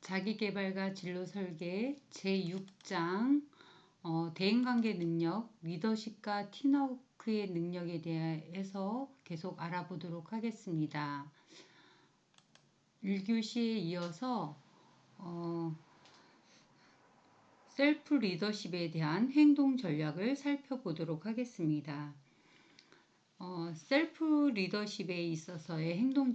자기계발과 진로 설계 제6장 대인관계 능력, 리더십과 팀워크의 능력에 대해서 계속 알아보도록 하겠습니다. 1교시에 이어서 셀프 리더십에 대한 행동 전략을 살펴보도록 하겠습니다. 셀프 리더십에 있어서의 행동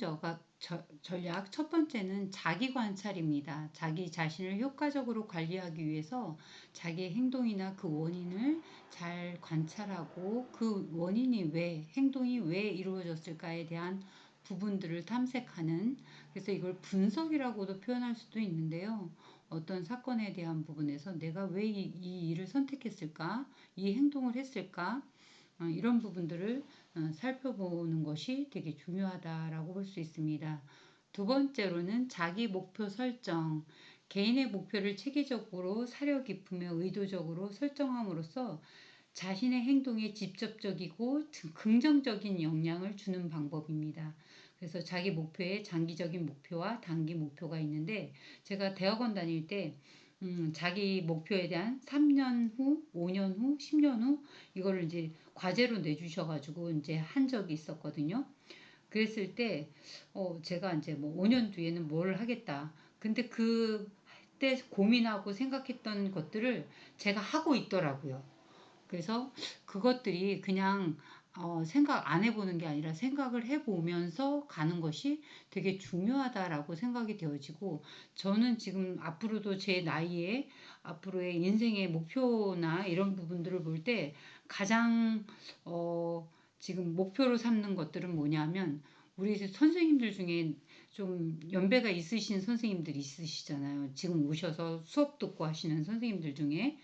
전략 첫 번째는 자기 관찰입니다. 자기 자신을 효과적으로 관리하기 위해서 자기의 행동이나 그 원인을 잘 관찰하고 그 원인이 행동이 왜 이루어졌을까에 대한 부분들을 탐색하는, 그래서 이걸 분석이라고도 표현할 수도 있는데요. 어떤 사건에 대한 부분에서 내가 왜 이 일을 선택했을까? 이 행동을 했을까? 이런 부분들을 살펴보는 것이 되게 중요하다라고 볼 수 있습니다. 두 번째로는 자기 목표 설정. 개인의 목표를 체계적으로 사려 깊으며 의도적으로 설정함으로써 자신의 행동에 직접적이고 긍정적인 영향을 주는 방법입니다. 그래서 자기 목표에 장기적인 목표와 단기 목표가 있는데, 제가 대학원 다닐 때 자기 목표에 대한 3년 후, 5년 후, 10년 후 이거를 이제 과제로 내주셔가지고 이제 한 적이 있었거든요. 그랬을 때 제가 이제 뭐 5년 뒤에는 뭘 하겠다. 근데 그때 고민하고 생각했던 것들을 제가 하고 있더라고요. 그래서 그것들이 그냥 생각 안 해보는 게 아니라 생각을 해보면서 가는 것이 되게 중요하다라고 생각이 되어지고, 저는 지금 앞으로도 제 나이에 앞으로의 인생의 목표나 이런 부분들을 볼 때 가장 지금 목표로 삼는 것들은 뭐냐면, 우리 선생님들 중에 좀 연배가 있으신 선생님들 있으시잖아요. 지금 오셔서 수업 듣고 하시는 선생님들 중에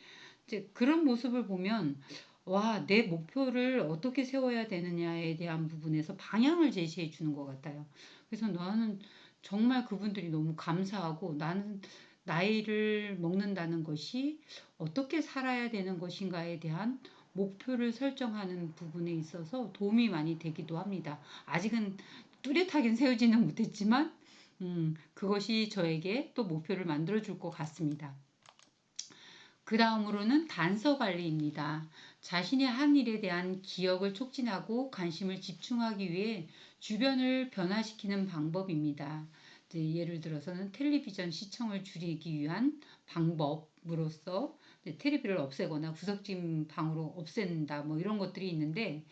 이제 그런 모습을 보면, 와, 내 목표를 어떻게 세워야 되느냐에 대한 부분에서 방향을 제시해 주는 것 같아요. 그래서 나는 정말 그분들이 너무 감사하고, 나는 나이를 먹는다는 것이 어떻게 살아야 되는 것인가에 대한 목표를 설정하는 부분에 있어서 도움이 많이 되기도 합니다. 아직은 뚜렷하게 세우지는 못했지만, 그것이 저에게 또 목표를 만들어 줄 것 같습니다. 그 다음으로는 단서 관리입니다. 자신의 한 일에 대한 기억을 촉진하고 관심을 집중하기 위해 주변을 변화시키는 방법입니다. 예를 들어서는 텔레비전 시청을 줄이기 위한 방법으로서 텔레비를 없애거나 구석진 방으로 없앤다, 뭐 이런 것들이 있는데,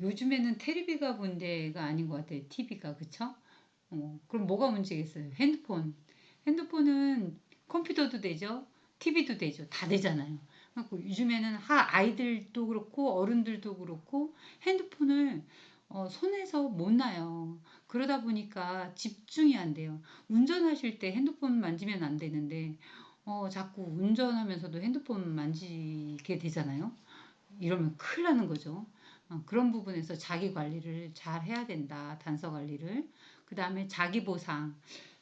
요즘에는 텔레비가 문제가 아닌 것 같아요. TV가, 그쵸? 그럼 뭐가 문제겠어요? 핸드폰은 컴퓨터도 되죠. TV도 되죠. 다 되잖아요. 그래서 요즘에는 아이들도 그렇고 어른들도 그렇고 핸드폰을 손에서 못 놔요. 그러다 보니까 집중이 안 돼요. 운전하실 때 핸드폰 만지면 안 되는데 자꾸 운전하면서도 핸드폰 만지게 되잖아요. 이러면 큰일 나는 거죠. 그런 부분에서 자기 관리를 잘 해야 된다. 단서 관리를. 그 다음에 자기 보상.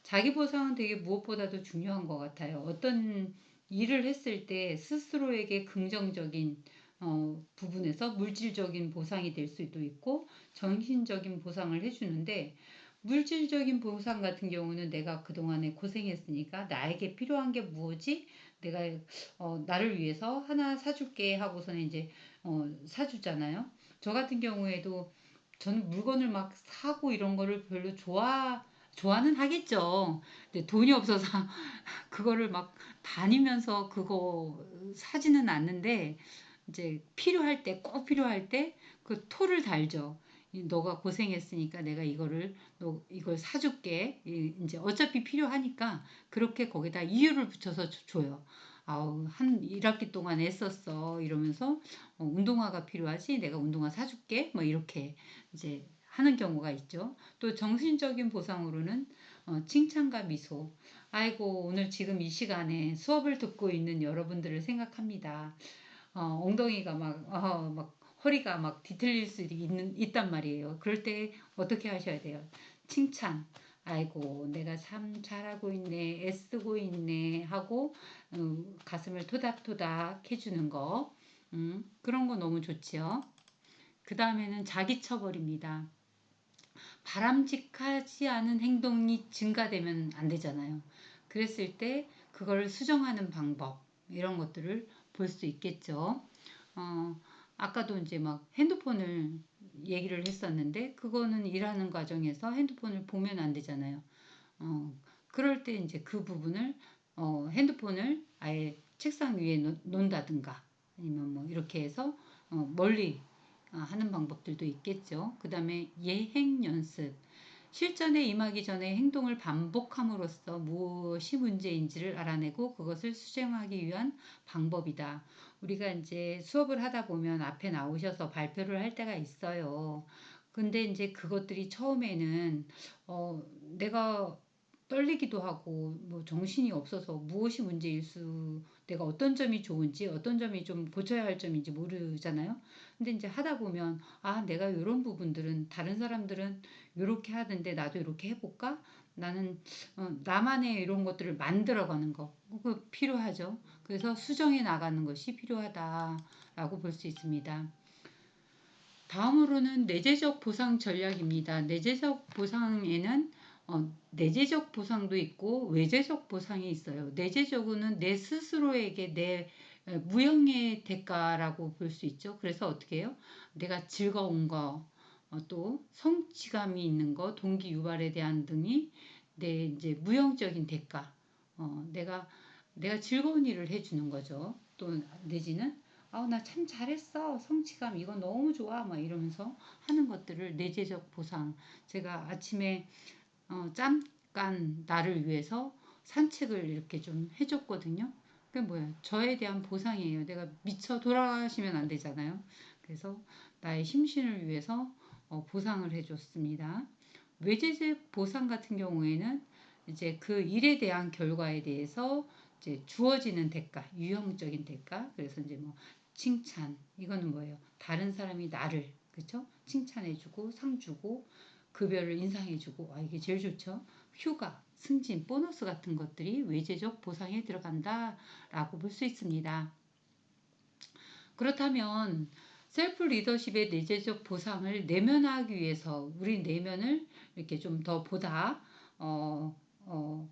자기 보상은 되게 무엇보다도 중요한 것 같아요. 어떤 일을 했을 때 스스로에게 긍정적인 부분에서 물질적인 보상이 될 수도 있고 정신적인 보상을 해주는데, 물질적인 보상 같은 경우는 내가 그동안에 고생했으니까 나에게 필요한 게 무엇이, 내가 나를 위해서 하나 사줄게 하고서는 이제 사주잖아요. 저 같은 경우에도 저는 물건을 막 사고 이런 거를 별로 좋아는 하겠죠. 근데 돈이 없어서 그거를 막 다니면서 그거 사지는 않는데, 이제 필요할 때, 꼭 필요할 때 그 토를 달죠. 너가 고생했으니까 내가 너 이걸 사줄게. 이제 어차피 필요하니까 그렇게 거기다 이유를 붙여서 줘요. 아우, 한 1학기 동안 애썼어. 이러면서 운동화가 필요하지? 내가 운동화 사줄게. 뭐 이렇게 이제 하는 경우가 있죠. 또 정신적인 보상으로는 칭찬과 미소. 아이고, 오늘 지금 이 시간에 수업을 듣고 있는 여러분들을 생각합니다. 엉덩이가 막 허리가 막 뒤틀릴 수 있단 말이에요. 그럴 때 어떻게 하셔야 돼요? 칭찬. 아이고, 내가 참 잘하고 있네, 애쓰고 있네 하고 가슴을 토닥토닥 해주는 거. 그런 거 너무 좋지요. 그 다음에는 자기 처벌입니다. 바람직하지 않은 행동이 증가되면 안 되잖아요. 그랬을 때 그걸 수정하는 방법 이런 것들을 볼 수 있겠죠. 어, 아까도 이제 막 핸드폰을 얘기를 했었는데 그거는 일하는 과정에서 핸드폰을 보면 안 되잖아요. 어, 그럴 때 이제 그 부분을 핸드폰을 아예 책상 위에 놓는다든가 아니면 뭐 이렇게 해서 멀리 하는 방법들도 있겠죠. 그 다음에 예행 연습. 실전에 임하기 전에 행동을 반복함으로써 무엇이 문제인지를 알아내고 그것을 수정하기 위한 방법이다. 우리가 이제 수업을 하다 보면 앞에 나오셔서 발표를 할 때가 있어요. 근데 이제 그것들이 처음에는 내가 떨리기도 하고 뭐 정신이 없어서 무엇이 문제일 수 내가 어떤 점이 좋은지 어떤 점이 좀 고쳐야 할 점인지 모르잖아요. 근데 이제 하다 보면 내가 이런 부분들은 다른 사람들은 이렇게 하던데 나도 이렇게 해볼까? 나는 나만의 이런 것들을 만들어가는 거 그거 필요하죠. 그래서 수정해 나가는 것이 필요하다라고 볼 수 있습니다. 다음으로는 내재적 보상 전략입니다. 내재적 보상에는 내재적 보상도 있고 외재적 보상이 있어요. 내재적은 내 스스로에게 내 무형의 대가라고 볼 수 있죠. 그래서 어떻게 해요? 내가 즐거운 거, 또 성취감이 있는 거, 동기 유발에 대한 등이 내 이제 무형적인 대가. 내가 즐거운 일을 해주는 거죠. 또 내지는 나 참 잘했어. 성취감 이거 너무 좋아. 막 이러면서 하는 것들을 내재적 보상. 제가 아침에 잠깐 나를 위해서 산책을 이렇게 좀 해줬거든요. 그게 뭐야? 저에 대한 보상이에요. 내가 미쳐 돌아가시면 안 되잖아요. 그래서 나의 심신을 위해서 보상을 해줬습니다. 외재적 보상 같은 경우에는 이제 그 일에 대한 결과에 대해서 이제 주어지는 대가, 유형적인 대가. 그래서 이제 뭐 칭찬, 이거는 뭐예요? 다른 사람이 나를 그쵸? 칭찬해주고 상 주고 급여를 인상해주고 이게 제일 좋죠. 휴가, 승진, 보너스 같은 것들이 외재적 보상에 들어간다라고 볼 수 있습니다. 그렇다면 셀프 리더십의 내재적 보상을 내면화하기 위해서 우리 내면을 이렇게 좀 더 보다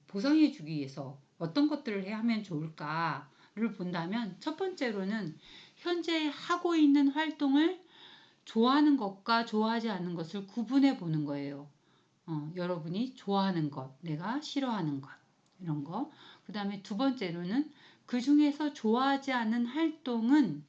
보상해 주기 위해서 어떤 것들을 해야 하면 좋을까를 본다면 첫 번째로는 현재 하고 있는 활동을 좋아하는 것과 좋아하지 않는 것을 구분해 보는 거예요. 여러분이 좋아하는 것, 내가 싫어하는 것, 이런 거. 그 다음에 두 번째로는 그 중에서 좋아하지 않는 활동은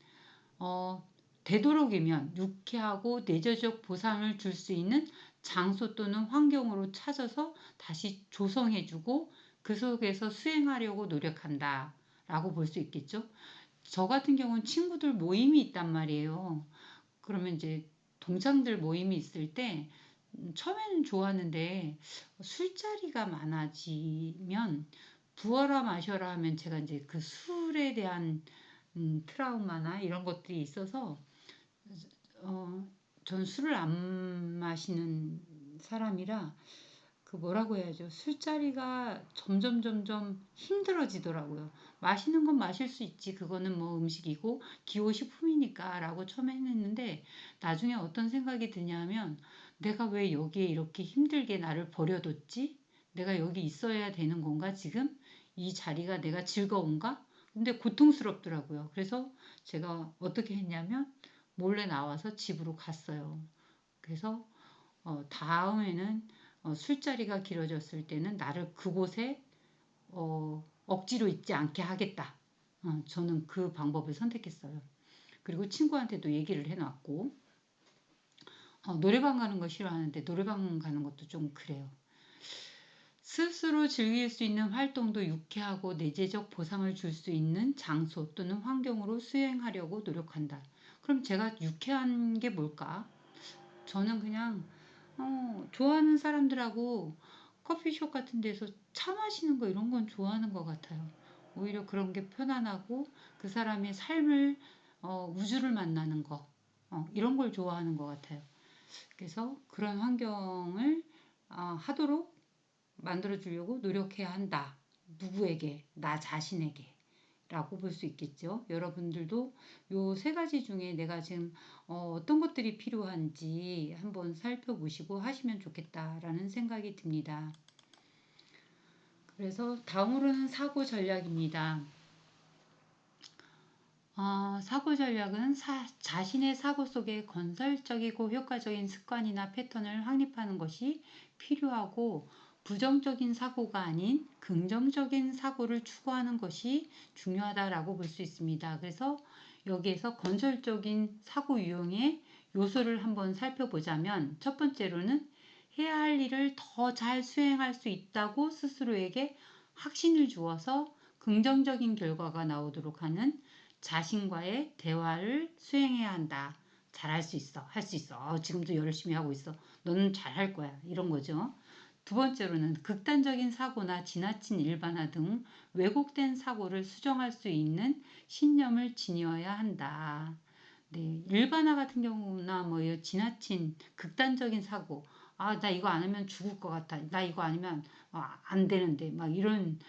어, 되도록이면 유쾌하고 내재적 보상을 줄 수 있는 장소 또는 환경으로 찾아서 다시 조성해주고 그 속에서 수행하려고 노력한다 라고 볼 수 있겠죠. 저 같은 경우는 친구들 모임이 있단 말이에요. 그러면 이제 동창들 모임이 있을 때 처음에는 좋았는데 술자리가 많아지면 부어라 마셔라 하면 제가 이제 그 술에 대한 트라우마나 이런 것들이 있어서 어, 전 술을 안 마시는 사람이라 그 뭐라고 해야죠? 술자리가 점점 힘들어지더라고요. 마시는 건 마실 수 있지. 그거는 뭐 음식이고 기호식품이니까라고 처음에는 했는데 나중에 어떤 생각이 드냐면 내가 왜 여기에 이렇게 힘들게 나를 버려뒀지? 내가 여기 있어야 되는 건가 지금? 이 자리가 내가 즐거운가? 근데 고통스럽더라고요. 그래서 제가 어떻게 했냐면 몰래 나와서 집으로 갔어요. 그래서 다음에는 술자리가 길어졌을 때는 나를 그곳에 억지로 있지 않게 하겠다. 저는 그 방법을 선택했어요. 그리고 친구한테도 얘기를 해놨고 노래방 가는 거 싫어하는데 노래방 가는 것도 좀 그래요. 스스로 즐길 수 있는 활동도 유쾌하고 내재적 보상을 줄 수 있는 장소 또는 환경으로 수행하려고 노력한다. 그럼 제가 유쾌한 게 뭘까? 저는 그냥 좋아하는 사람들하고 커피숍 같은 데서 차 마시는 거 이런 건 좋아하는 것 같아요. 오히려 그런 게 편안하고 그 사람의 삶을 우주를 만나는 거 이런 걸 좋아하는 것 같아요. 그래서 그런 환경을 하도록 만들어 주려고 노력해야 한다. 누구에게? 나 자신에게. 라고 볼 수 있겠죠. 여러분들도 요 세 가지 중에 내가 지금 떤 것들이 필요한지 한번 살펴보시고 하시면 좋겠다라는 생각이 듭니다. 그래서 다음으로는 사고 전략입니다. 사고 전략은 자신의 사고 속에 건설적이고 효과적인 습관이나 패턴을 확립하는 것이 필요하고, 부정적인 사고가 아닌 긍정적인 사고를 추구하는 것이 중요하다라고 볼 수 있습니다. 그래서 여기에서 건설적인 사고 유형의 요소를 한번 살펴보자면, 첫 번째로는 해야 할 일을 더 잘 수행할 수 있다고 스스로에게 확신을 주어서 긍정적인 결과가 나오도록 하는 자신과의 대화를 수행해야 한다. 잘할 수 있어. 할 수 있어. 지금도 열심히 하고 있어. 너는 잘할 거야. 이런 거죠. 두 번째로는 극단적인 사고나 지나친 일반화 등 왜곡된 사고를 수정할 수 있는 신념을 지녀야 한다. 네, 일반화 같은 경우나 뭐 지나친 극단적인 사고, 나 이거 안 하면 죽을 것 같아. 나 이거 아니면 안 되는데, 막 이런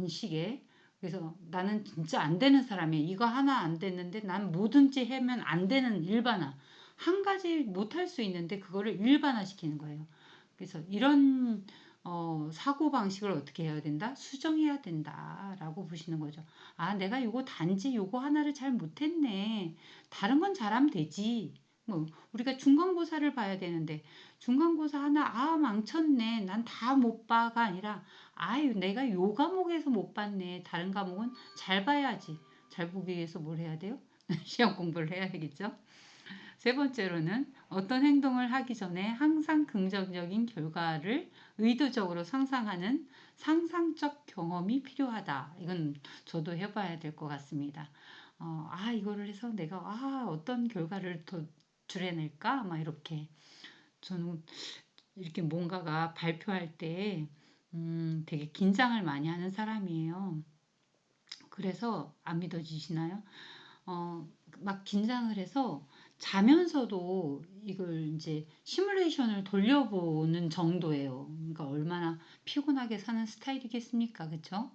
식의. 그래서 나는 진짜 안 되는 사람이야. 이거 하나 안 됐는데 난 뭐든지 하면 안 되는 일반화. 한 가지 못 할 수 있는데 그거를 일반화 시키는 거예요. 그래서 이런 사고 방식을 어떻게 해야 된다? 수정해야 된다라고 보시는 거죠. 내가 요거 단지 요거 하나를 잘 못했네. 다른 건 잘하면 되지. 뭐 우리가 중간고사를 봐야 되는데 중간고사 하나 망쳤네. 난 다 못 봐가 아니라 내가 요 과목에서 못 봤네. 다른 과목은 잘 봐야지. 잘 보기 위해서 뭘 해야 돼요? 시험 공부를 해야 되겠죠. 세 번째로는 어떤 행동을 하기 전에 항상 긍정적인 결과를 의도적으로 상상하는 상상적 경험이 필요하다. 이건 저도 해봐야 될 것 같습니다. 이거를 해서 내가 어떤 결과를 더 드러낼까? 막 이렇게 저는 이렇게 뭔가가 발표할 때 되게 긴장을 많이 하는 사람이에요. 그래서 안 믿어지시나요? 어, 막 긴장을 해서 자면서도 이걸 이제 시뮬레이션을 돌려보는 정도예요. 그러니까 얼마나 피곤하게 사는 스타일이겠습니까? 그쵸?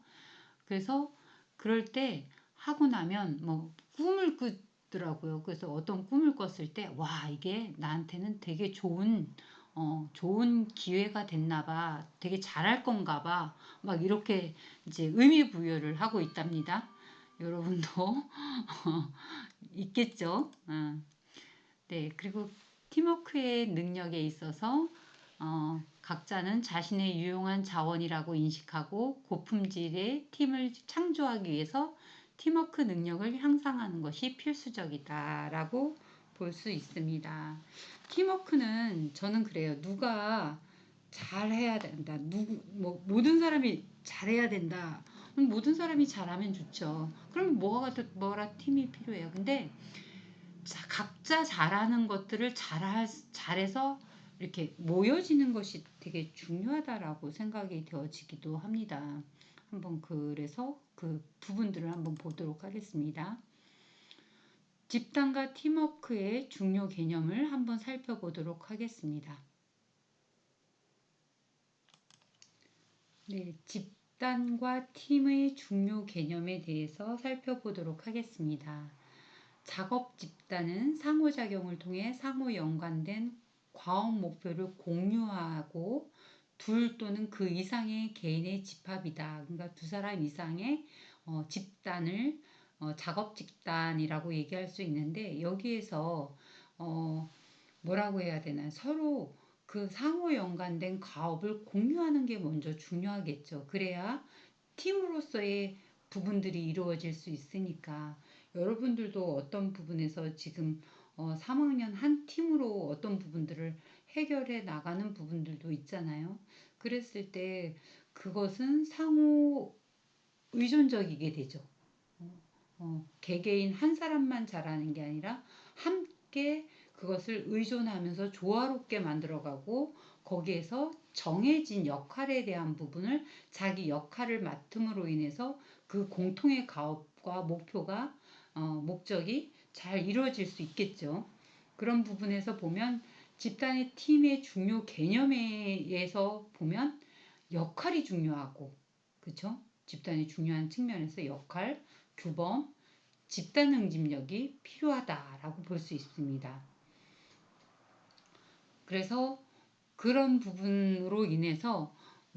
그래서 그럴 때 하고 나면 뭐 꿈을 꾸더라고요. 그래서 어떤 꿈을 꿨을 때, 이게 나한테는 되게 좋은 기회가 됐나 봐. 되게 잘할 건가 봐. 막 이렇게 이제 의미 부여를 하고 있답니다. 여러분도 있겠죠? 네, 그리고 팀워크의 능력에 있어서 각자는 자신의 유용한 자원이라고 인식하고 고품질의 팀을 창조하기 위해서 팀워크 능력을 향상하는 것이 필수적이다라고 볼 수 있습니다. 팀워크는 저는 그래요. 누가 잘해야 된다. 모든 사람이 잘해야 된다. 모든 사람이 잘하면 좋죠. 그럼 뭐라 팀이 필요해요. 근데 각자 잘하는 것들을 잘해서 이렇게 모여지는 것이 되게 중요하다라고 생각이 되어지기도 합니다. 한번 그래서 그 부분들을 한번 보도록 하겠습니다. 집단과 팀워크의 중요 개념을 한번 살펴보도록 하겠습니다. 네, 집단과 팀의 중요 개념에 대해서 살펴보도록 하겠습니다. 작업 집단은 상호작용을 통해 상호 연관된 과업 목표를 공유하고 둘 또는 그 이상의 개인의 집합이다. 그러니까 두 사람 이상의 집단을 작업 집단이라고 얘기할 수 있는데, 여기에서 어, 뭐라고 해야 되나, 서로 그 상호 연관된 과업을 공유하는 게 먼저 중요하겠죠. 그래야 팀으로서의 부분들이 이루어질 수 있으니까. 여러분들도 어떤 부분에서 지금 3학년 한 팀으로 어떤 부분들을 해결해 나가는 부분들도 있잖아요. 그랬을 때 그것은 상호 의존적이게 되죠. 개개인 한 사람만 잘하는 게 아니라 함께 그것을 의존하면서 조화롭게 만들어가고, 거기에서 정해진 역할에 대한 부분을 자기 역할을 맡음으로 인해서 그 공통의 가업과 목적이 잘 이루어질 수 있겠죠. 그런 부분에서 보면 집단의 팀의 중요 개념에서 보면 역할이 중요하고, 그렇죠? 집단의 중요한 측면에서 역할, 규범, 집단 응집력이 필요하다라고 볼 수 있습니다. 그래서 그런 부분으로 인해서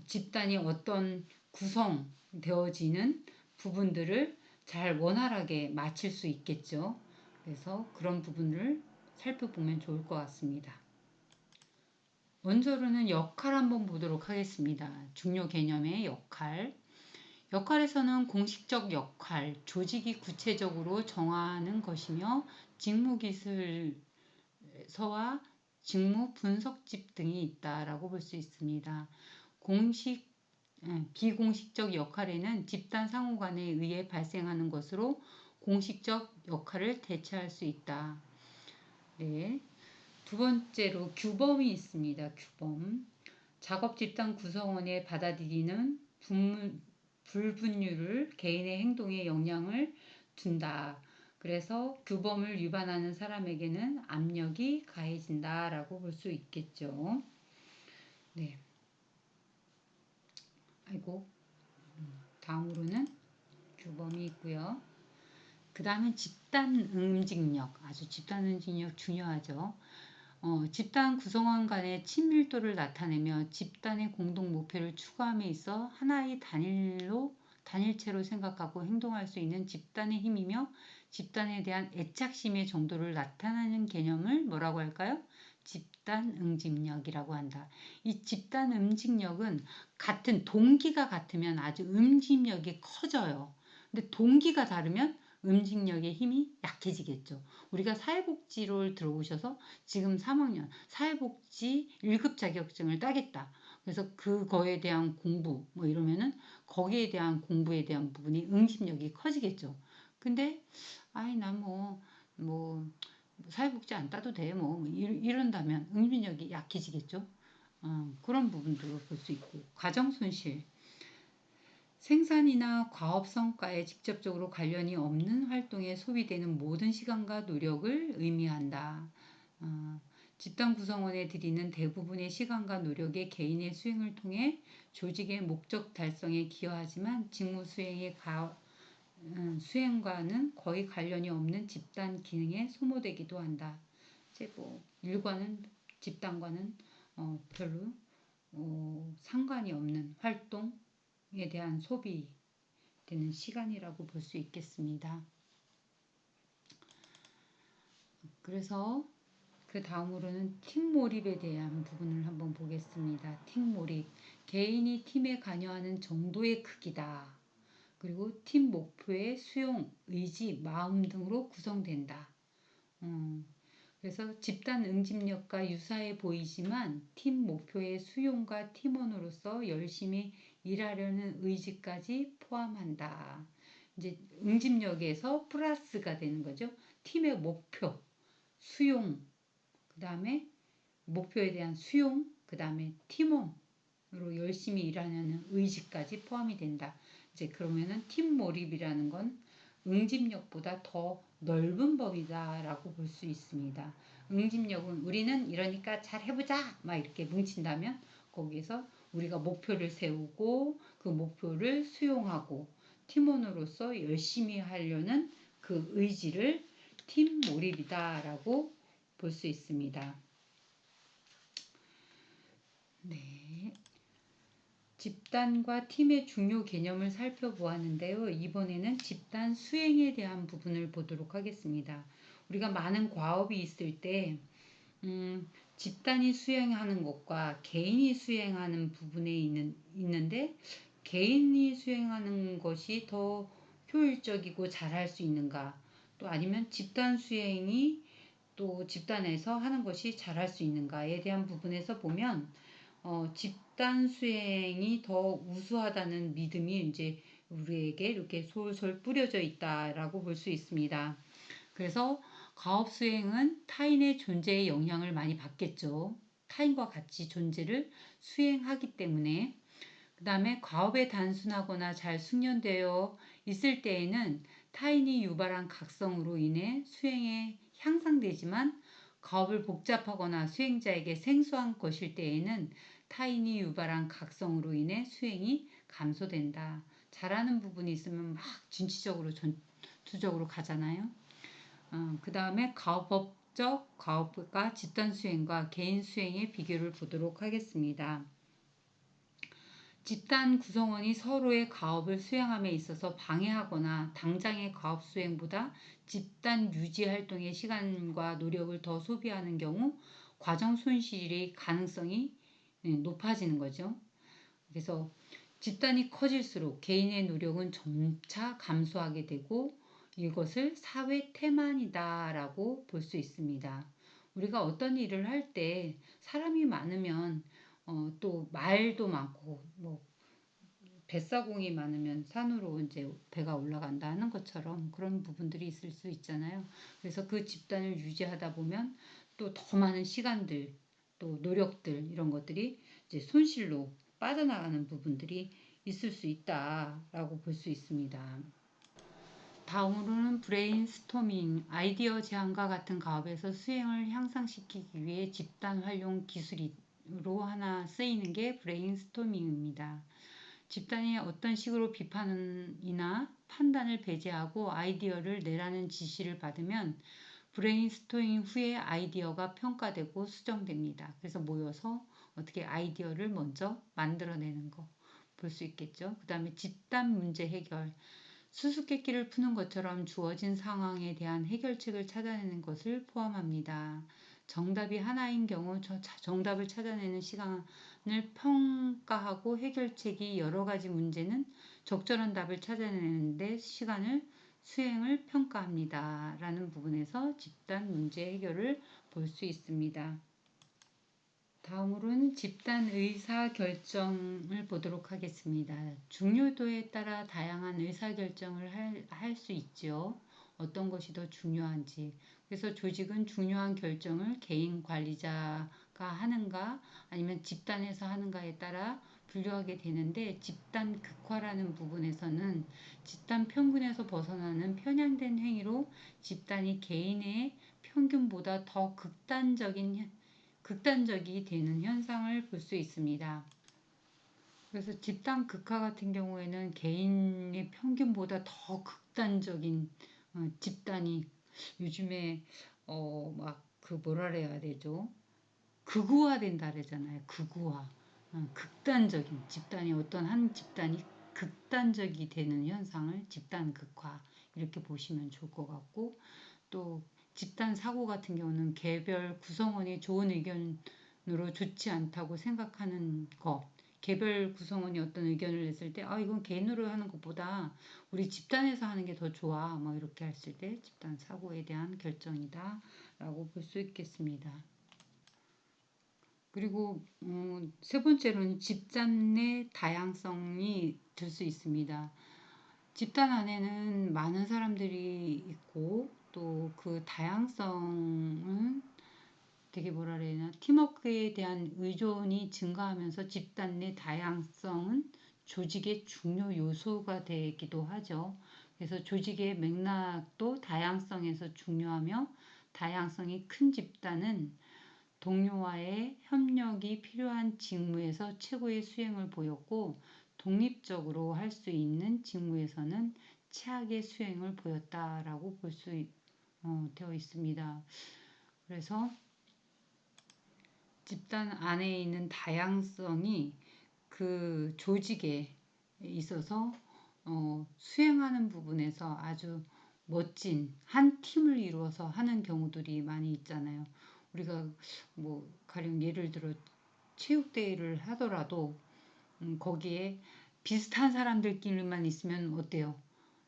집단이 어떤 구성되어지는 부분들을 잘 원활하게 마칠 수 있겠죠. 그래서 그런 부분을 살펴보면 좋을 것 같습니다. 원조로는 역할 한번 보도록 하겠습니다. 중요 개념의 역할. 역할에서는 공식적 역할, 조직이 구체적으로 정하는 것이며 직무기술서와 직무 분석집 등이 있다라고 볼 수 있습니다. 비공식적 역할에는 집단 상호 간에 의해 발생하는 것으로 공식적 역할을 대체할 수 있다. 네. 두 번째로 규범이 있습니다. 규범. 작업 집단 구성원에 받아들이는 불분율을 개인의 행동에 영향을 준다. 그래서 규범을 위반하는 사람에게는 압력이 가해진다라고 볼 수 있겠죠. 네. 아이고. 다음으로는 규범이 있고요. 그 다음은 집단 응징력. 아주 집단 응징력 중요하죠. 집단 구성원 간의 친밀도를 나타내며 집단의 공동 목표를 추구함에 있어 하나의 단일체로 생각하고 행동할 수 있는 집단의 힘이며 집단에 대한 애착심의 정도를 나타내는 개념을 뭐라고 할까요? 집단 응집력이라고 한다. 이 집단 응집력은 같은 동기가 같으면 아주 응집력이 커져요. 근데 동기가 다르면 응집력의 힘이 약해지겠죠. 우리가 사회복지를 들어오셔서 지금 3학년 사회복지 1급 자격증을 따겠다. 그래서 그거에 대한 공부 뭐 이러면은 거기에 대한 공부에 대한 부분이 응집력이 커지겠죠. 근데 아이 난뭐 사회복지 안 따도 돼 뭐 이런다면 응집력이 약해지겠죠. 그런 부분도 볼 수 있고 과정 손실 생산이나 과업 성과에 직접적으로 관련이 없는 활동에 소비되는 모든 시간과 노력을 의미한다. 어, 집단 구성원에 들이는 대부분의 시간과 노력이 개인의 수행을 통해 조직의 목적 달성에 기여하지만 직무 수행과는 거의 관련이 없는 집단 기능에 소모되기도 한다. 이제 뭐 일과는 집단과는 별로 상관이 없는 활동에 대한 소비되는 시간이라고 볼 수 있겠습니다. 그래서 그 다음으로는 팀 몰입에 대한 부분을 한번 보겠습니다. 팀 몰입. 개인이 팀에 관여하는 정도의 크기다. 그리고 팀 목표의 수용, 의지, 마음 등으로 구성된다. 그래서 집단 응집력과 유사해 보이지만 팀 목표의 수용과 팀원으로서 열심히 일하려는 의지까지 포함한다. 이제 응집력에서 플러스가 되는 거죠. 팀의 목표, 수용, 그 다음에 목표에 대한 수용, 그 다음에 팀원으로 열심히 일하려는 의지까지 포함이 된다. 이제 그러면은 팀 몰입이라는 건 응집력보다 더 넓은 범위다라고 볼 수 있습니다. 응집력은 우리는 이러니까 잘 해보자 막 이렇게 뭉친다면 거기에서 우리가 목표를 세우고 그 목표를 수용하고 팀원으로서 열심히 하려는 그 의지를 팀 몰입이다라고 볼 수 있습니다. 네. 집단과 팀의 중요 개념을 살펴보았는데요. 이번에는 집단 수행에 대한 부분을 보도록 하겠습니다. 우리가 많은 과업이 있을 때 집단이 수행하는 것과 개인이 수행하는 부분에 있는데 개인이 수행하는 것이 더 효율적이고 잘할 수 있는가? 또 아니면 집단 수행이 또 집단에서 하는 것이 잘할 수 있는가에 대한 부분에서 보면 집단 수행이 더 우수하다는 믿음이 이제 우리에게 이렇게 솔솔 뿌려져 있다라고 볼 수 있습니다. 그래서 가업 수행은 타인의 존재에 영향을 많이 받겠죠. 타인과 같이 존재를 수행하기 때문에 그 다음에 과업에 단순하거나 잘 숙련되어 있을 때에는 타인이 유발한 각성으로 인해 수행에 향상되지만 과업을 복잡하거나 수행자에게 생소한 것일 때에는 타인이 유발한 각성으로 인해 수행이 감소된다. 잘하는 부분이 있으면 막 진취적으로 전투적으로 가잖아요. 그 다음에 가업적 과업과 집단 수행과 개인 수행의 비교를 보도록 하겠습니다. 집단 구성원이 서로의 가업을 수행함에 있어서 방해하거나 당장의 가업 수행보다 집단 유지 활동의 시간과 노력을 더 소비하는 경우 과정 손실의 가능성이 높아지는 거죠. 그래서 집단이 커질수록 개인의 노력은 점차 감소하게 되고 이것을 사회 태만이다라고 볼 수 있습니다. 우리가 어떤 일을 할 때 사람이 많으면 또 말도 많고 뭐 뱃사공이 많으면 산으로 이제 배가 올라간다 하는 것처럼 그런 부분들이 있을 수 있잖아요. 그래서 그 집단을 유지하다 보면 또 더 많은 시간들, 또 노력들 이런 것들이 이제 손실로 빠져나가는 부분들이 있을 수 있다라고 볼 수 있습니다. 다음으로는 브레인스토밍, 아이디어 제안과 같은 가업에서 수행을 향상시키기 위해 집단 활용 기술로 하나 쓰이는 게 브레인스토밍입니다. 집단이 어떤 식으로 비판이나 판단을 배제하고 아이디어를 내라는 지시를 받으면 브레인스토밍 후에 아이디어가 평가되고 수정됩니다. 그래서 모여서 어떻게 아이디어를 먼저 만들어내는 거 볼 수 있겠죠. 그 다음에 집단 문제 해결, 수수께끼를 푸는 것처럼 주어진 상황에 대한 해결책을 찾아내는 것을 포함합니다. 정답이 하나인 경우 정답을 찾아내는 시간을 평가하고 해결책이 여러 가지 문제는 적절한 답을 찾아내는데 시간을 수행을 평가합니다. 라는 부분에서 집단 문제 해결을 볼 수 있습니다. 다음으로는 집단 의사 결정을 보도록 하겠습니다. 중요도에 따라 다양한 의사 결정을 할 수 있죠. 어떤 것이 더 중요한지. 그래서 조직은 중요한 결정을 개인 관리자가 하는가 아니면 집단에서 하는가에 따라 분류하게 되는데 집단 극화라는 부분에서는 집단 평균에서 벗어나는 편향된 행위로 집단이 개인의 평균보다 더 극단적이 되는 현상을 볼 수 있습니다. 그래서 집단 극화 같은 경우에는 개인의 평균보다 더 극단적인 집단이 요즘에 막 그 뭐라 그래야 되죠? 극우화된다 그러잖아요. 극우화. 극단적인 집단이 어떤 한 집단이 극단적이 되는 현상을 집단 극화 이렇게 보시면 좋을 것 같고 또 집단 사고 같은 경우는 개별 구성원이 좋은 의견으로 좋지 않다고 생각하는 것. 개별 구성원이 어떤 의견을 냈을 때, 이건 개인으로 하는 것보다 우리 집단에서 하는 게 더 좋아. 뭐 이렇게 했을 때 집단 사고에 대한 결정이다. 라고 볼 수 있겠습니다. 그리고 세 번째로는 집단 내 다양성이 들 수 있습니다. 집단 안에는 많은 사람들이 있고 또 그 다양성은 되게 뭐라 그래야 되나 팀워크에 대한 의존이 증가하면서 집단 내 다양성은 조직의 중요 요소가 되기도 하죠. 그래서 조직의 맥락도 다양성에서 중요하며 다양성이 큰 집단은 동료와의 협력이 필요한 직무에서 최고의 수행을 보였고 독립적으로 할 수 있는 직무에서는 최악의 수행을 보였다라고 볼 수 되어 있습니다. 그래서 집단 안에 있는 다양성이 그 조직에 있어서 수행하는 부분에서 아주 멋진 한 팀을 이루어서 하는 경우들이 많이 있잖아요. 우리가 뭐 가령 예를 들어 체육대회를 하더라도 거기에 비슷한 사람들끼리만 있으면 어때요?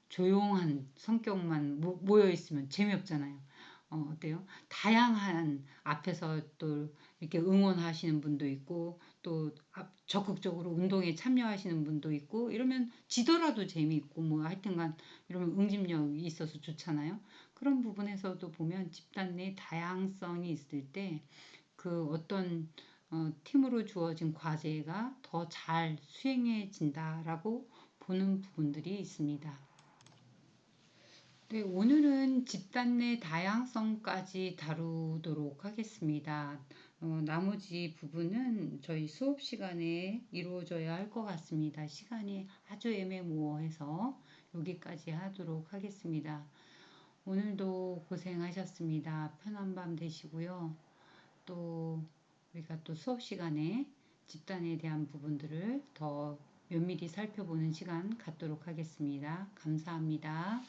조용한 성격만 모여 있으면 재미없잖아요. 어때요? 다양한 앞에서 또 이렇게 응원하시는 분도 있고 또 적극적으로 운동에 참여하시는 분도 있고 이러면 지더라도 재미있고 뭐 하여튼간 이러면 응집력이 있어서 좋잖아요. 그런 부분에서도 보면 집단 내 다양성이 있을 때 그 어떤 팀으로 주어진 과제가 더 잘 수행해진다라고 보는 부분들이 있습니다. 네, 오늘은 집단 내 다양성까지 다루도록 하겠습니다. 나머지 부분은 저희 수업 시간에 이루어져야 할 것 같습니다. 시간이 아주 애매모호해서 여기까지 하도록 하겠습니다. 오늘도 고생하셨습니다. 편한 밤 되시고요. 또 우리가 또 수업 시간에 집단에 대한 부분들을 더 면밀히 살펴보는 시간 갖도록 하겠습니다. 감사합니다.